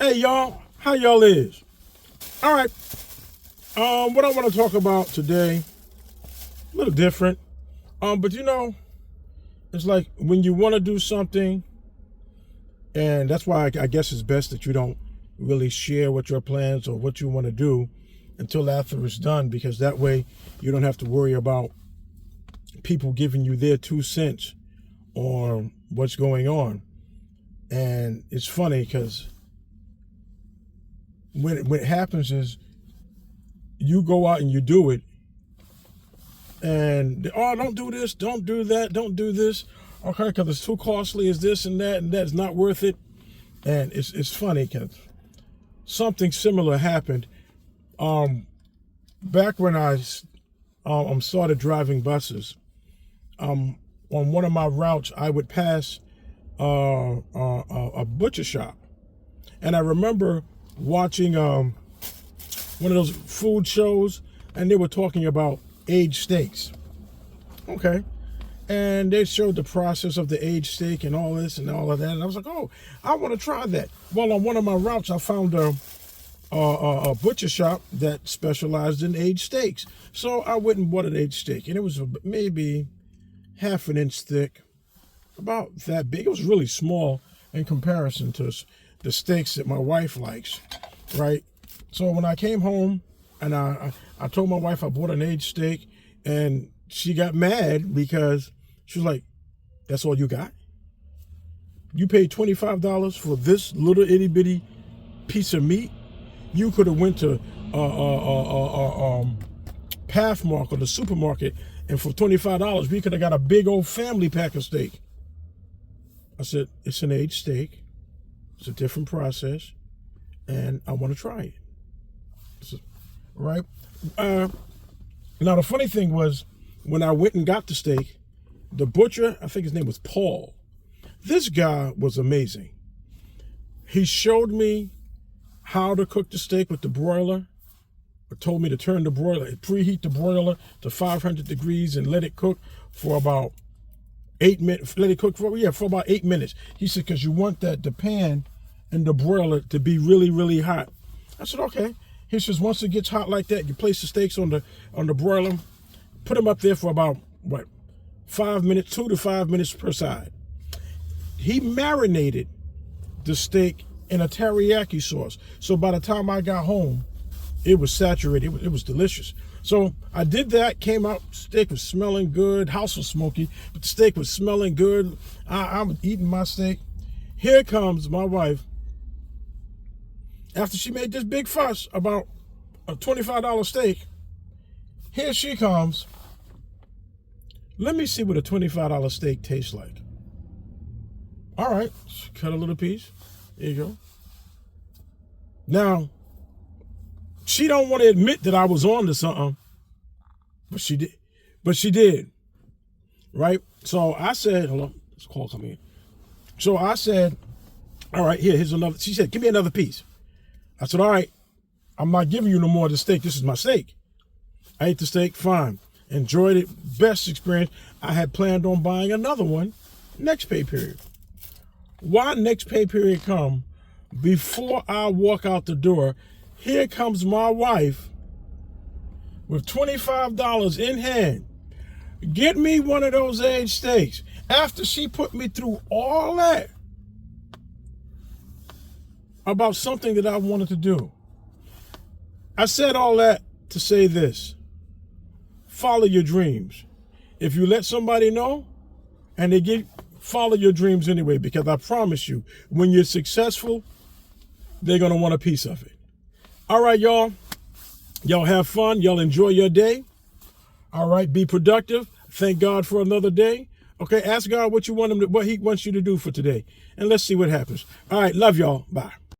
Hey y'all, how y'all is? All right. What I want to talk about today, a little different. But it's like when you want to do something, and that's why I guess it's best that you don't really share what your plans or what you want to do until after it's done, because that way you don't have to worry about people giving you their 2 cents on what's going on. And it's funny because when it happens is you go out and you do it, and don't do this, don't do that, don't do this, okay, because it's too costly, is this and that's not worth it. And it's funny because something similar happened back when I started driving buses. On one of my routes, I would pass a butcher shop, and I remember watching one of those food shows, and they were talking about aged steaks. Okay. And they showed the process of the aged steak and all this and all of that. And I was like, oh, I want to try that. Well, on one of my routes, I found a butcher shop that specialized in aged steaks. So I went and bought an aged steak, and it was maybe half an inch thick, about that big. It was really small in comparison to the steaks that my wife likes, right? So when I came home and I told my wife I bought an aged steak, and she got mad because she was like, that's all you got? You paid $25 for this little itty bitty piece of meat? You could have went to Pathmark or the supermarket, and for $25 we could have got a big old family pack of steak. I said, it's an aged steak. It's a different process, and I want to try it. Right? Now, the funny thing was, when I went and got the steak, the butcher, I think his name was Paul. This guy was amazing. He showed me how to cook the steak with the broiler. Told me to turn the broiler, preheat the broiler to 500 degrees and let it cook for about 8 minutes. Let it cook for about 8 minutes. He said, because you want the pan and the broiler to be really, really hot. I said, okay. He says, once it gets hot like that, you place the steaks on the broiler, put them up there for about, 5 minutes, 2 to 5 minutes per side. He marinated the steak in a teriyaki sauce. So by the time I got home, it was saturated. It was delicious. So I did that, came out, steak was smelling good, house was smoky, but the steak was smelling good. I'm eating my steak. Here comes my wife. After she made this big fuss about a $25 steak, here she comes. Let me see what a $25 steak tastes like. All right, cut a little piece. There you go. Now, she don't want to admit that I was on to something, but she did. Right? So I said, hold on, this call coming in. So I said, all right, here's another. She said, give me another piece. I said, all right, I'm not giving you no more of the steak. This is my steak. I ate the steak, fine. Enjoyed it, best experience. I had planned on buying another one next pay period. Why next pay period come? Before I walk out the door, here comes my wife with $25 in hand. Get me one of those aged steaks. After she put me through all that about something that I wanted to do. I said all that to say this. Follow your dreams. If you let somebody know and follow your dreams anyway, because I promise you, when you're successful, they're going to want a piece of it. All right, y'all. Y'all have fun. Y'all enjoy your day. All right, be productive. Thank God for another day. Okay, ask God what He wants you to do for today, and let's see what happens. All right, love y'all. Bye.